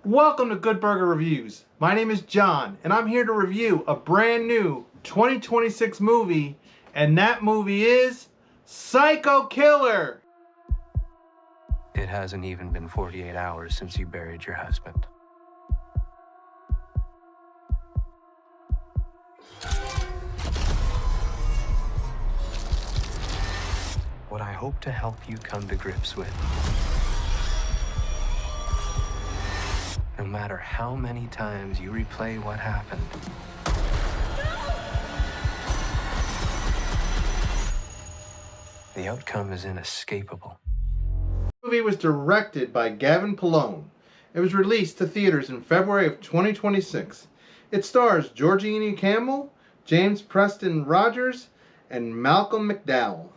Welcome to Good Burger Reviews. My name is John, and I'm here to review a brand new 2026 movie, and that movie is Psycho Killer. It hasn't even been 48 hours since you buried your husband. What I hope to help you come to grips with, no matter how many times you replay what happened, the outcome is inescapable. The movie was directed by Gavin Polone. It was released to theaters in February of 2026. It stars Georgina Campbell, James Preston Rogers, and Malcolm McDowell.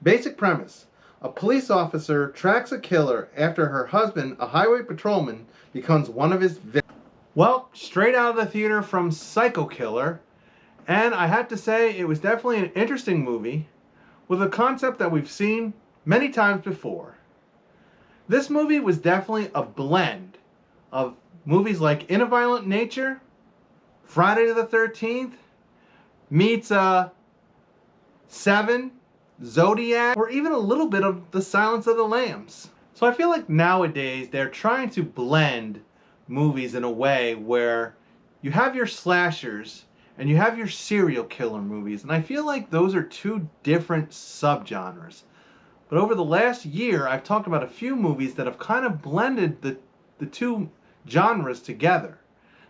Basic premise: a police officer tracks a killer after her husband, a highway patrolman, becomes one of his victims. Well, straight out of the theater from Psycho Killer, and I have to say it was definitely an interesting movie with a concept that we've seen many times before. This movie was definitely a blend of movies like In a Violent Nature, Friday the 13th, meets Seven, Zodiac, or even a little bit of The Silence of the Lambs. So I feel like nowadays they're trying to blend movies in a way where you have your slashers and you have your serial killer movies, and I feel like those are two different subgenres. But over the last year, I've talked about a few movies that have kind of blended the two genres together.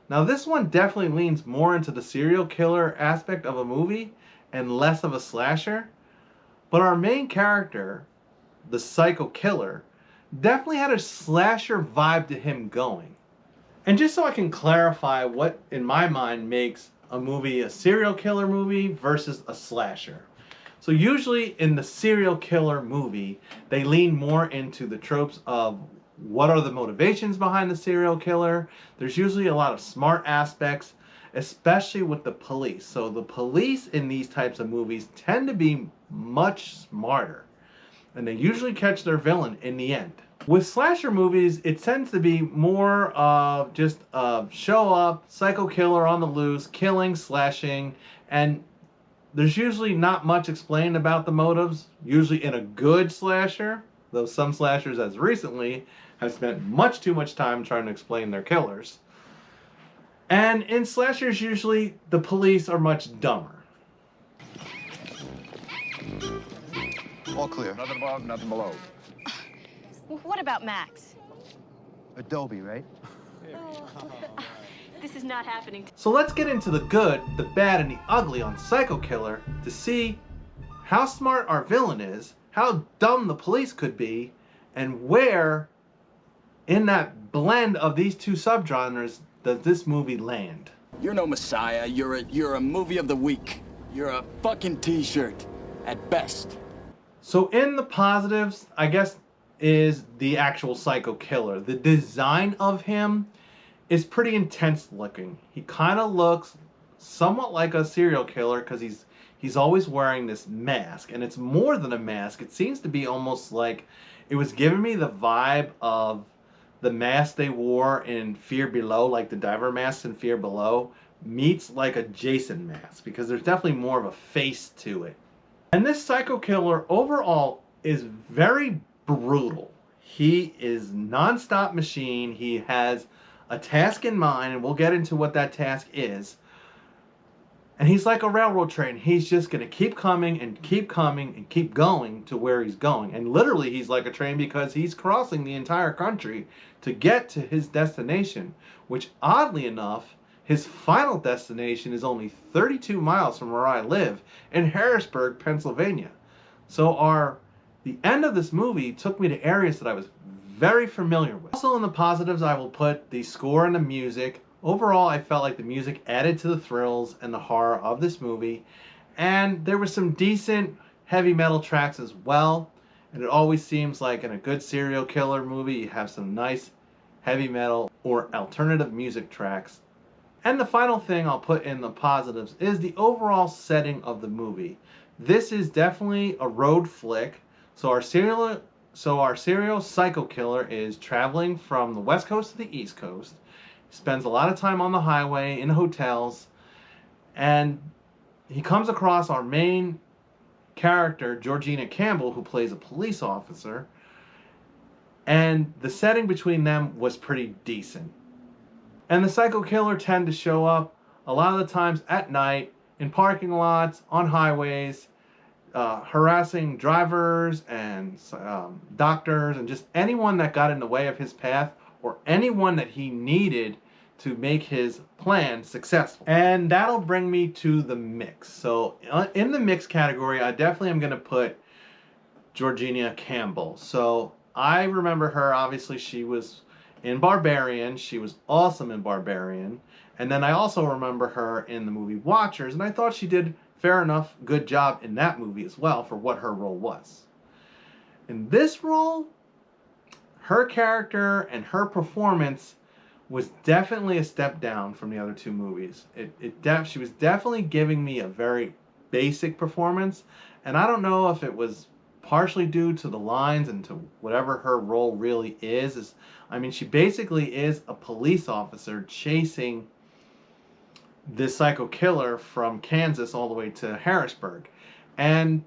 Now this one definitely leans more into the serial killer aspect of a movie and less of a slasher. But our main character, the Psycho Killer, definitely had a slasher vibe to him going. And just so I can clarify what, in my mind, makes a movie a serial killer movie versus a slasher. So usually in the serial killer movie, they lean more into the tropes of what are the motivations behind the serial killer. There's usually a lot of smart aspects, especially with the police. So the police in these types of movies tend to be much smarter, and they usually catch their villain in the end. With slasher movies, it tends to be more of just show up, psycho killer on the loose, killing, slashing, and there's usually not much explained about the motives, usually in a good slasher, though some slashers as recently have spent much too much time trying to explain their killers. And in slashers, usually the police are much dumber. All clear. Nothing above, nothing below. What about Max? Adobe, right? This is not happening. So let's get into the good, the bad, and the ugly on Psycho Killer to see how smart our villain is, how dumb the police could be, and where in that blend of these two subgenres does this movie land. You're no messiah. You're a movie of the week. You're a fucking t-shirt at best. So in the positives, I guess, is the actual Psycho Killer. The design of him is pretty intense looking. He kind of looks somewhat like a serial killer because he's always wearing this mask, and it's more than a mask. It seems to be almost like it was giving me the vibe of the mask they wore in Fear Below, like the diver masks in Fear Below, meets like a Jason mask, because there's definitely more of a face to it. And this Psycho Killer overall is very brutal. He is non-stop machine. He has a task in mind, and we'll get into what that task is. And he's like a railroad train. He's just going to keep coming and keep coming and keep going to where he's going. And literally he's like a train because he's crossing the entire country to get to his destination, which oddly enough, his final destination is only 32 miles from where I live in Harrisburg, Pennsylvania. So the end of this movie took me to areas that I was very familiar with. Also in the positives, I will put the score and the music. Overall, I felt like the music added to the thrills and the horror of this movie. And there were some decent heavy metal tracks as well. And it always seems like in a good serial killer movie, you have some nice heavy metal or alternative music tracks. And the final thing I'll put in the positives is the overall setting of the movie. This is definitely a road flick. So our serial So our serial psycho killer is traveling from the West Coast to the East Coast. He spends a lot of time on the highway, in hotels, and he comes across our main character, Georgina Campbell, who plays a police officer, and the setting between them was pretty decent. And the psycho killer tend to show up a lot of the times at night, in parking lots, on highways, harassing drivers and doctors and just anyone that got in the way of his path or anyone that he needed to make his plan successful. And that'll bring me to the mix. So in the mix category, I definitely am going to put Georgina Campbell. So I remember her, obviously she was in Barbarian. She was awesome in Barbarian. And then I also remember her in the movie Watchers, and I thought she did fair enough good job in that movie as well for what her role was. In this role, her character and her performance was definitely a step down from the other two movies. She was definitely giving me a very basic performance, and I don't know if it was partially due to the lines and to whatever her role really is. I mean, she basically is a police officer chasing this psycho killer from Kansas all the way to Harrisburg. And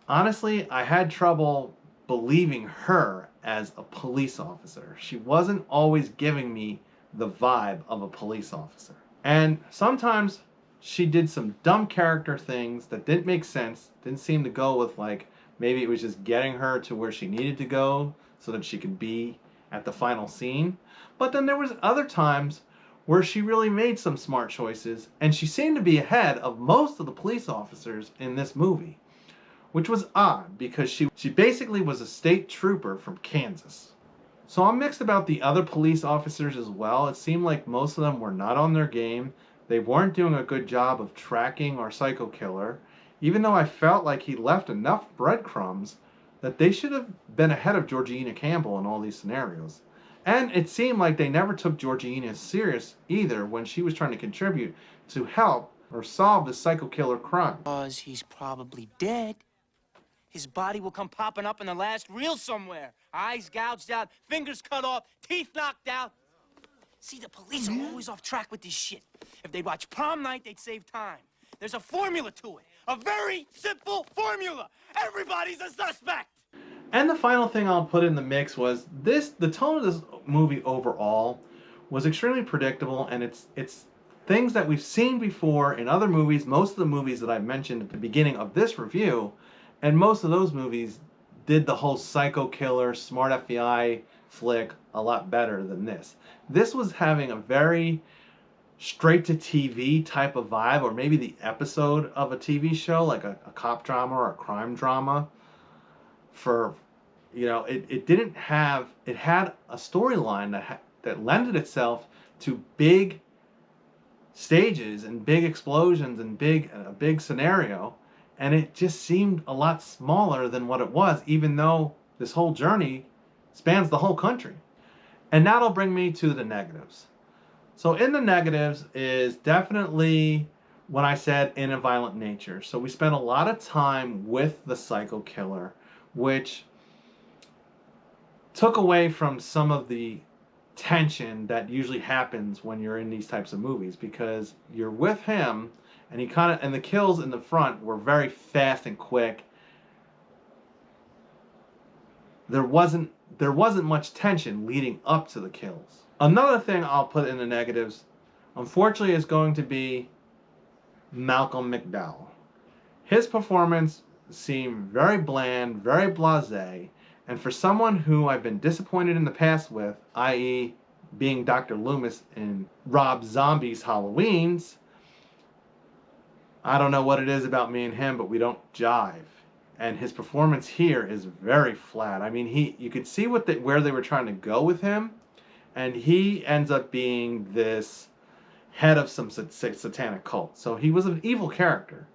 honestly, I had trouble believing her as a police officer. She wasn't always giving me the vibe of a police officer. And sometimes she did some dumb character things that didn't make sense, didn't seem to go with, like, maybe it was just getting her to where she needed to go so that she could be at the final scene. But then there was other times where she really made some smart choices, and she seemed to be ahead of most of the police officers in this movie, which was odd because she basically was a state trooper from Kansas. So I'm mixed about the other police officers as well. It seemed like most of them were not on their game. They weren't doing a good job of tracking our psycho killer, even though I felt like he left enough breadcrumbs that they should have been ahead of Georgina Campbell in all these scenarios. And it seemed like they never took Georgina serious either when she was trying to contribute to help or solve the psycho killer crime. Because he's probably dead. His body will come popping up in the last reel somewhere. Eyes gouged out, fingers cut off, teeth knocked out. See, the police are always off track with this shit. If they'd watch Prom Night, they'd save time. There's a formula to it. A very simple formula. Everybody's a suspect. And the final thing I'll put in the mix was the tone of this movie overall was extremely predictable, and it's things that we've seen before in other movies, most of the movies that I mentioned at the beginning of this review, and most of those movies did the whole psycho killer, smart FBI flick a lot better than this. This was having a very straight to TV type of vibe, or maybe the episode of a TV show, like a cop drama or a crime drama. For, you know, it didn't have, it had a storyline that lended itself to big stages and big explosions and a big scenario, and it just seemed a lot smaller than what it was, even though this whole journey spans the whole country. And that'll bring me to the negatives. So in the negatives is definitely when I said in a violent nature. So we spent a lot of time with the psycho killer, which took away from some of the tension that usually happens when you're in these types of movies, because you're with him and and the kills in the front were very fast and quick. There wasn't much tension leading up to the kills. Another thing I'll put in the negatives, unfortunately, is going to be Malcolm McDowell. His performance seemed very bland, very blasé, and for someone who I've been disappointed in the past with, i.e. being Dr. Loomis in Rob Zombie's Halloweens, I don't know what it is about me and him, but we don't jive. And his performance here is very flat. I mean, you could see where they were trying to go with him, and he ends up being this head of some satanic cult. So he was an evil character.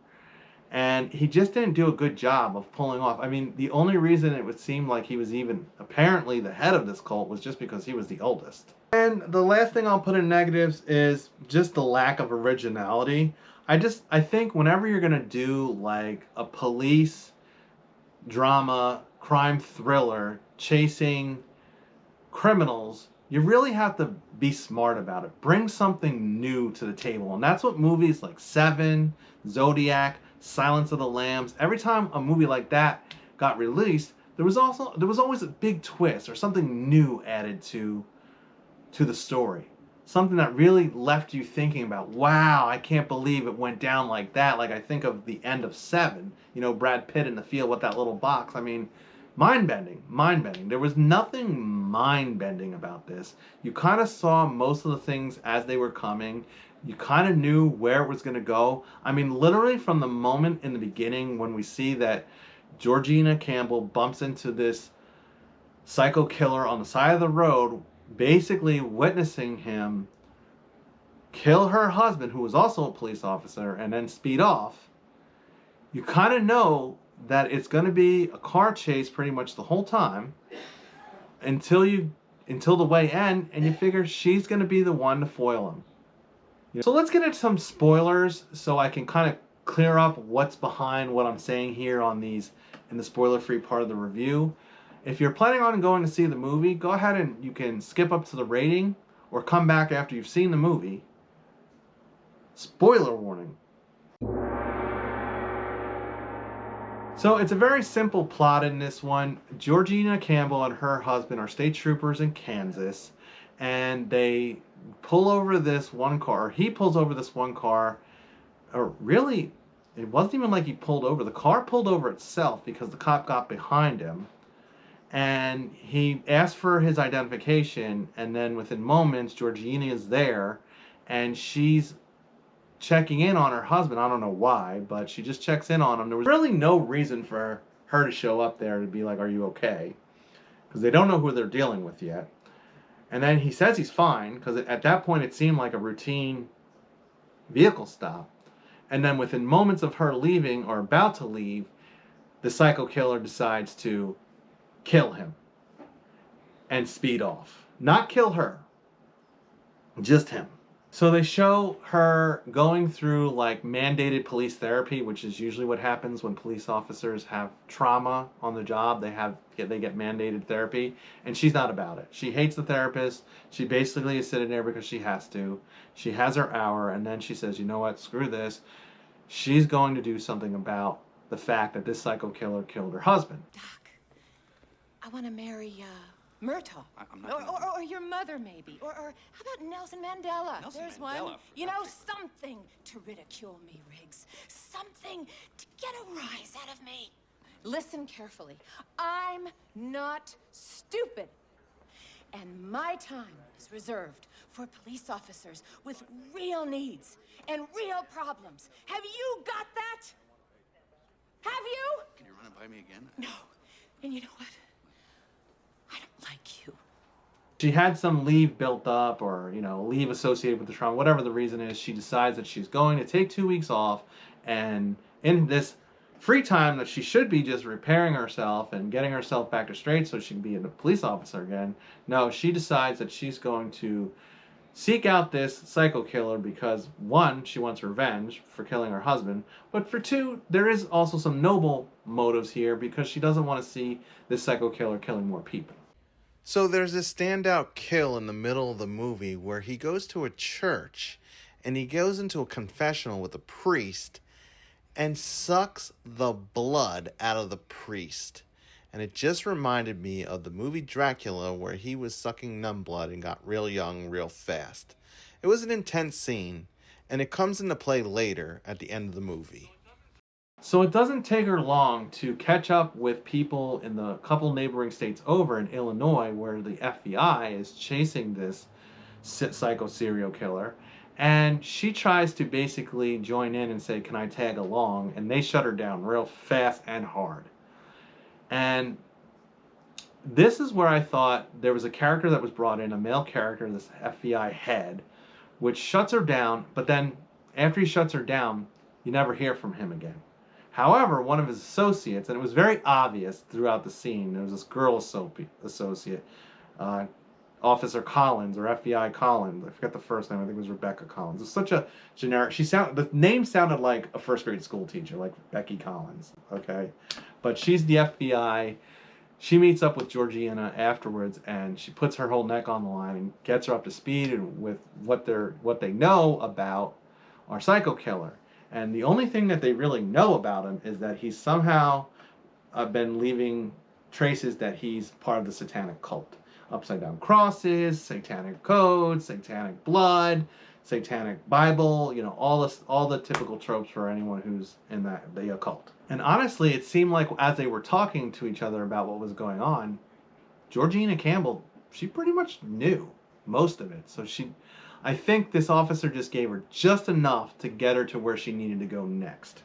And he just didn't do a good job of pulling off. I mean, the only reason it would seem like he was even apparently the head of this cult was just because he was the oldest. And the last thing I'll put in negatives is just the lack of originality. I think whenever you're going to do like a police drama crime thriller chasing criminals, you really have to be smart about it. Bring something new to the table. And that's what movies like Seven, Zodiac, Silence of the Lambs, every time a movie like that got released, there was always a big twist or something new added to the story. Something that really left you thinking about, wow, I can't believe it went down like that. Like I think of the end of Seven, you know, Brad Pitt in the field with that little box. I mean, mind-bending, mind-bending. There was nothing mind-bending about this. You kind of saw most of the things as they were coming. You kind of knew where it was going to go. I mean, literally from the moment in the beginning when we see that Georgina Campbell bumps into this psycho killer on the side of the road, basically witnessing him kill her husband, who was also a police officer, and then speed off, you kind of know that it's going to be a car chase pretty much the whole time until the way end, and you figure she's going to be the one to foil him. So let's get into some spoilers so I can kind of clear up what's behind what I'm saying here on these in the spoiler-free part of the review. If you're planning on going to see the movie, go ahead and you can skip up to the rating or come back after you've seen the movie. Spoiler warning. So it's a very simple plot in this one. Georgina Campbell and her husband are state troopers in Kansas, and they pull over this one car, or he pulls over this one car, or really, it wasn't even like he pulled over. The car pulled over itself because the cop got behind him. And he asked for his identification, and then within moments, Georgina is there, and she's checking in on her husband. I don't know why, but she just checks in on him. There was really no reason for her to show up there to be like, are you okay? Because they don't know who they're dealing with yet. And then he says he's fine, because at that point it seemed like a routine vehicle stop. And then within moments of her leaving, or about to leave, the psycho killer decides to kill him and speed off. Not kill her, just him. So they show her going through like mandated police therapy, which is usually what happens when police officers have trauma on the job. They get mandated therapy, and she's not about it. She hates the therapist. She basically is sitting there because she has to. She has her hour, and then she says, you know what, screw this. She's going to do something about the fact that this psycho killer killed her husband. I want to marry, Murtaugh. I'm not or your mother, maybe. Or how about Nelson Mandela? Nelson There's Mandela, one. for You know, God's something to ridicule me, Riggs. Something to get a rise out of me. Listen carefully. I'm not stupid. And my time is reserved for police officers with real needs and real problems. Have you got that? Have you? Can you run it by me again? No. And you know what? I don't like you. She had some leave built up, or, you know, leave associated with the trauma, whatever the reason is. She decides that she's going to take 2 weeks off, and in this free time that she should be just repairing herself and getting herself back to straight so she can be a police officer again, no, she decides that she's going to seek out this psycho killer because, one, she wants revenge for killing her husband, but for two, there is also some noble motives here because she doesn't want to see this psycho killer killing more people. So there's this standout kill in the middle of the movie where he goes to a church and he goes into a confessional with a priest and sucks the blood out of the priest. And it just reminded me of the movie Dracula, where he was sucking numb blood and got real young real fast. It was an intense scene, and it comes into play later at the end of the movie. So it doesn't take her long to catch up with people in the couple neighboring states over in Illinois, where the FBI is chasing this psycho serial killer. And she tries to basically join in and say, can I tag along? And they shut her down real fast and hard. And this is where I thought there was a character that was brought in, a male character, this FBI head, which shuts her down, but then after he shuts her down, you never hear from him again. However, one of his associates, and it was very obvious throughout the scene, there was this girl associate, Officer Collins, or FBI Collins. I forget the first name. I think it was Rebecca Collins. It's such a generic. The name sounded like a first grade school teacher, like Becky Collins. Okay, but she's the FBI she meets up with Georgina afterwards, and she puts her whole neck on the line and gets her up to speed with what they know about our psycho killer. And the only thing that they really know about him is that he's somehow been leaving traces that he's part of the satanic cult. Upside down crosses, satanic codes, satanic blood, satanic Bible, you know, all the typical tropes for anyone who's in the occult. And honestly, it seemed like as they were talking to each other about what was going on, Georgina Campbell, she pretty much knew most of it. So I think this officer just gave her just enough to get her to where she needed to go next.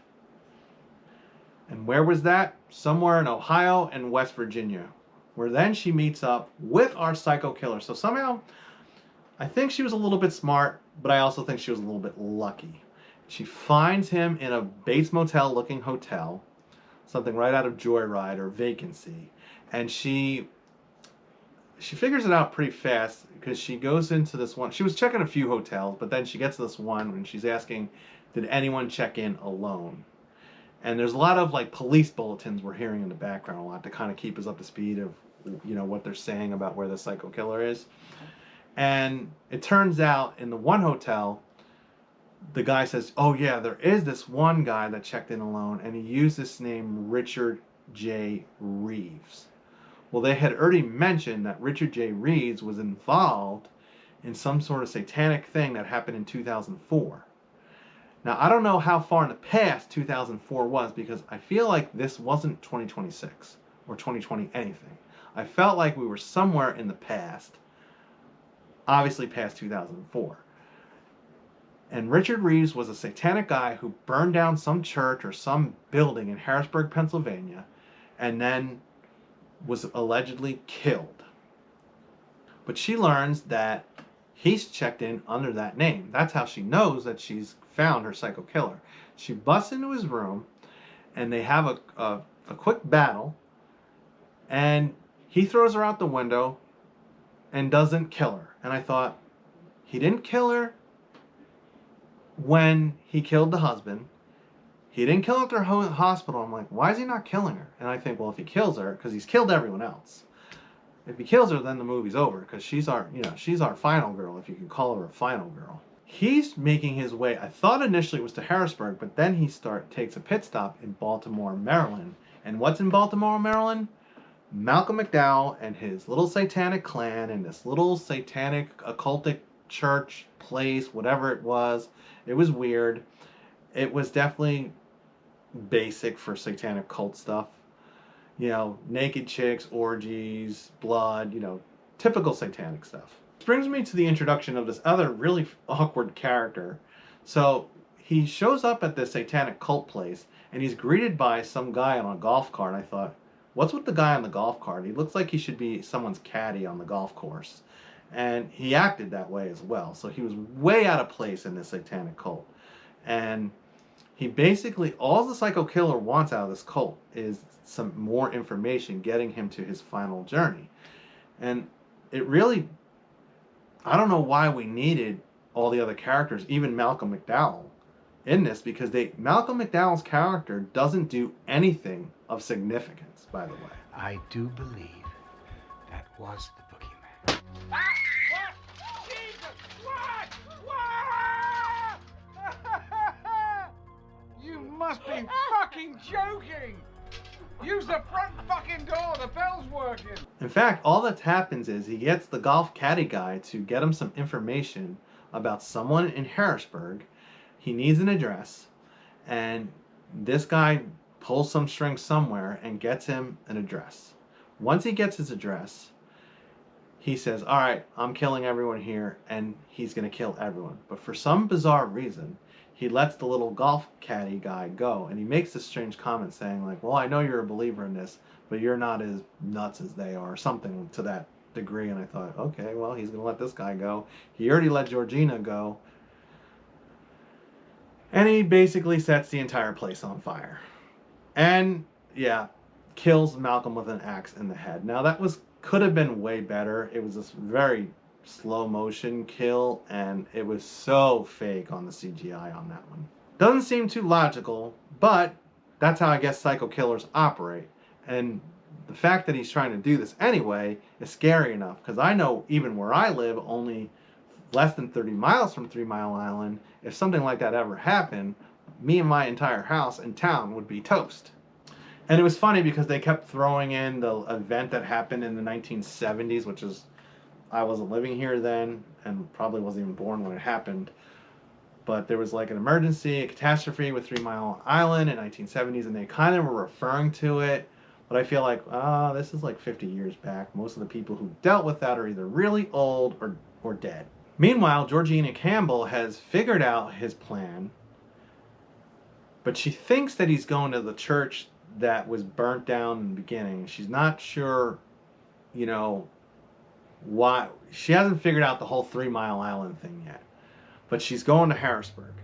And where was that? Somewhere in Ohio and West Virginia, where then she meets up with our psycho killer. So somehow, I think she was a little bit smart, but I also think she was a little bit lucky. She finds him in a Bates Motel looking hotel, something right out of Joyride or Vacancy. And she figures it out pretty fast because she goes into this one. She was checking a few hotels, but then she gets to this one and she's asking, did anyone check in alone? And there's a lot of like police bulletins we're hearing in the background a lot to kind of keep us up to speed of, you know, what they're saying about where the psycho killer is. And it turns out in the one hotel, the guy says, oh yeah, there is this one guy that checked in alone, and he used this name Richard J. Reeves. Well, they had already mentioned that Richard J. Reeves was involved in some sort of satanic thing that happened in 2004. Now, I don't know how far in the past 2004 was, because I feel like this wasn't 2026 or 2020 anything. I felt like we were somewhere in the past, obviously past 2004. And Richard Reeves was a satanic guy who burned down some church or some building in Harrisburg, Pennsylvania, and then was allegedly killed. But she learns that he's checked in under that name. That's how she knows that she's found her psycho killer. She busts into his room, and they have a quick battle, and he throws her out the window and doesn't kill her. And I thought, he didn't kill her when he killed the husband. He didn't kill her at their hospital. I'm like, why is he not killing her? And I think, well, if he kills her, because he's killed everyone else. If he kills her, then the movie's over, because she's our final girl, if you can call her a final girl. He's making his way, I thought initially it was to Harrisburg, but then he takes a pit stop in Baltimore, Maryland. And what's in Baltimore, Maryland? Malcolm McDowell and his little satanic clan and this little satanic occultic church place, whatever it was. It was weird. It was definitely basic for satanic cult stuff. You know, naked chicks, orgies, blood, you know, typical satanic stuff. This brings me to the introduction of this other really awkward character. So he shows up at this satanic cult place, and he's greeted by some guy on a golf cart. I thought, what's with the guy on the golf cart? He looks like he should be someone's caddy on the golf course. And he acted that way as well. So he was way out of place in this satanic cult. And he basically, all the psycho killer wants out of this cult is some more information, getting him to his final journey. And it really, I don't know why we needed all the other characters, even Malcolm McDowell, in this, because Malcolm McDowell's character doesn't do anything of significance, by the way. I do believe that was the boogeyman. What? Jesus! What? You must be fucking joking! Use the front fucking door, the bell's working! In fact, all that happens is he gets the golf caddy guy to get him some information about someone in Harrisburg. He needs an address, and this guy pulls some string somewhere and gets him an address. Once he gets his address, he says, all right, I'm killing everyone here, and he's going to kill everyone. But for some bizarre reason, he lets the little golf caddy guy go, and he makes this strange comment saying, like, well, I know you're a believer in this, but you're not as nuts as they are, or something to that degree. And I thought, okay, well, he's going to let this guy go. He already let Georgina go. And he basically sets the entire place on fire. And, yeah, kills Malcolm with an axe in the head. Now, that could have been way better. It was this very slow motion kill, and it was so fake on the CGI on that one. Doesn't seem too logical, but that's how I guess psycho killers operate. And the fact that he's trying to do this anyway is scary enough, because I know even where I live, only less than 30 miles from 3 Mile Island, if something like that ever happened, me and my entire house and town would be toast. And it was funny because they kept throwing in the event that happened in the 1970s, which is, I wasn't living here then and probably wasn't even born when it happened. But there was like an emergency, a catastrophe with 3 Mile Island in 1970s, and they kind of were referring to it. But I feel like, this is like 50 years back. Most of the people who dealt with that are either really old or dead. Meanwhile, Georgina Campbell has figured out his plan, but she thinks that he's going to the church that was burnt down in the beginning. She's not sure, you know, why. She hasn't figured out the whole 3 Mile Island thing yet. But she's going to Harrisburg.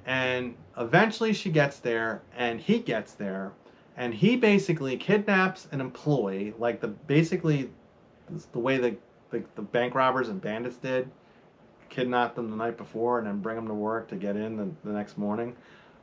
And eventually she gets there, and he gets there, and he basically kidnaps an employee, like basically the way the bank robbers and bandits did. Kidnap them the night before and then bring them to work to get in the next morning.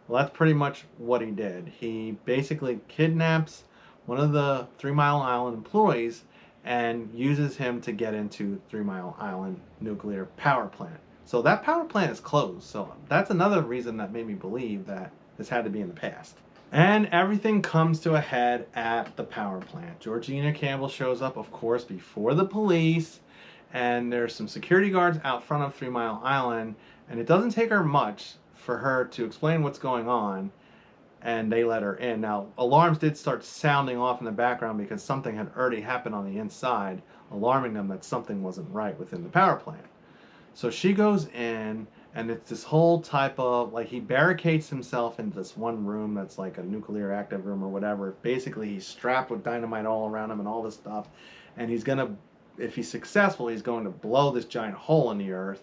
Well, that's pretty much what he did. He basically kidnaps one of the 3 Mile Island employees and uses him to get into 3 Mile Island nuclear power plant. So that power plant is closed. So that's another reason that made me believe that this had to be in the past. And everything comes to a head at the power plant. Georgina Campbell shows up, of course, before the police. And there's some security guards out front of 3 Mile Island. And it doesn't take her much for her to explain what's going on. And they let her in. Now, alarms did start sounding off in the background because something had already happened on the inside, alarming them that something wasn't right within the power plant. So she goes in, and it's this whole type of, like, he barricades himself in this one room that's like a nuclear active room or whatever. Basically, he's strapped with dynamite all around him and all this stuff. And he's going to, if he's successful, he's going to blow this giant hole in the earth.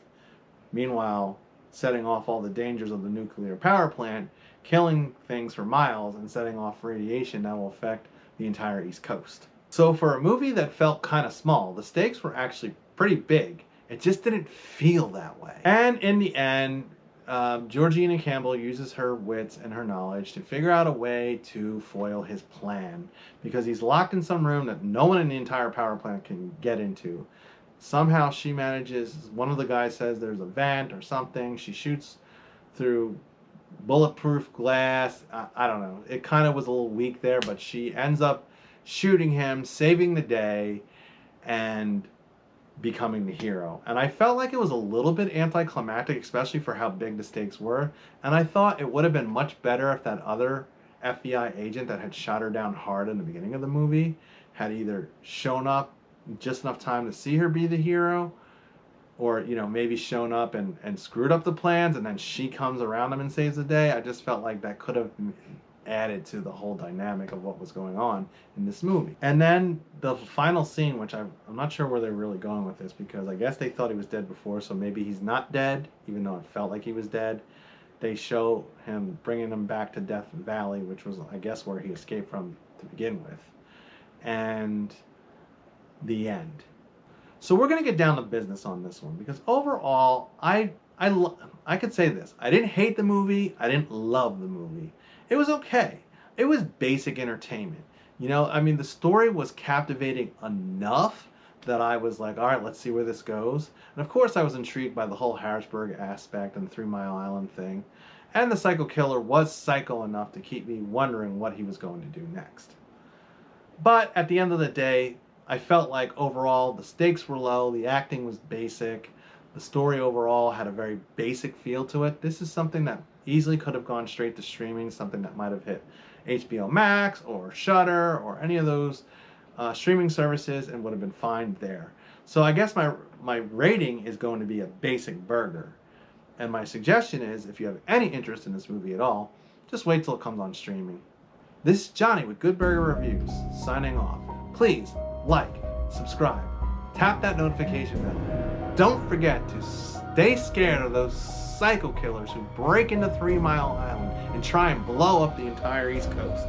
Meanwhile, setting off all the dangers of the nuclear power plant, killing things for miles, and setting off radiation that will affect the entire East Coast. So for a movie that felt kind of small, the stakes were actually pretty big. It just didn't feel that way. And in the end, Georgina Campbell uses her wits and her knowledge to figure out a way to foil his plan, because he's locked in some room that no one in the entire power plant can get into. Somehow she manages, one of the guys says there's a vent or something. She shoots through bulletproof glass. I don't know. It kind of was a little weak there, but she ends up shooting him, saving the day, and becoming the hero. And I felt like it was a little bit anticlimactic, especially for how big the stakes were. And I thought it would have been much better if that other FBI agent that had shot her down hard in the beginning of the movie had either shown up just enough time to see her be the hero, or, you know, maybe shown up and screwed up the plans, and then she comes around him and saves the day. I just felt like that could have added to the whole dynamic of what was going on in this movie. And then the final scene, which I'm not sure where they're really going with this, because I guess they thought he was dead before, so maybe he's not dead, even though it felt like he was dead. They show him bringing him back to Death Valley, which was, I guess, where he escaped from to begin with. And the end. So we're going to get down to business on this one, because overall, I could say this. I didn't hate the movie. I didn't love the movie. It was okay. It was basic entertainment. You know, I mean, the story was captivating enough that I was like, all right, let's see where this goes. And of course, I was intrigued by the whole Harrisburg aspect and the 3 Mile Island thing. And the psycho killer was psycho enough to keep me wondering what he was going to do next. But at the end of the day, I felt like overall the stakes were low, the acting was basic, the story overall had a very basic feel to it. This is something that easily could have gone straight to streaming, something that might have hit HBO Max or Shudder or any of those streaming services and would have been fine there. So I guess my rating is going to be a basic burger. And my suggestion is, if you have any interest in this movie at all, just wait till it comes on streaming. This is Johnny with Good Burger Reviews, signing off. Please like, subscribe, tap that notification bell. Don't forget to stay scared of those psycho killers who break into 3 Mile Island and try and blow up the entire East Coast.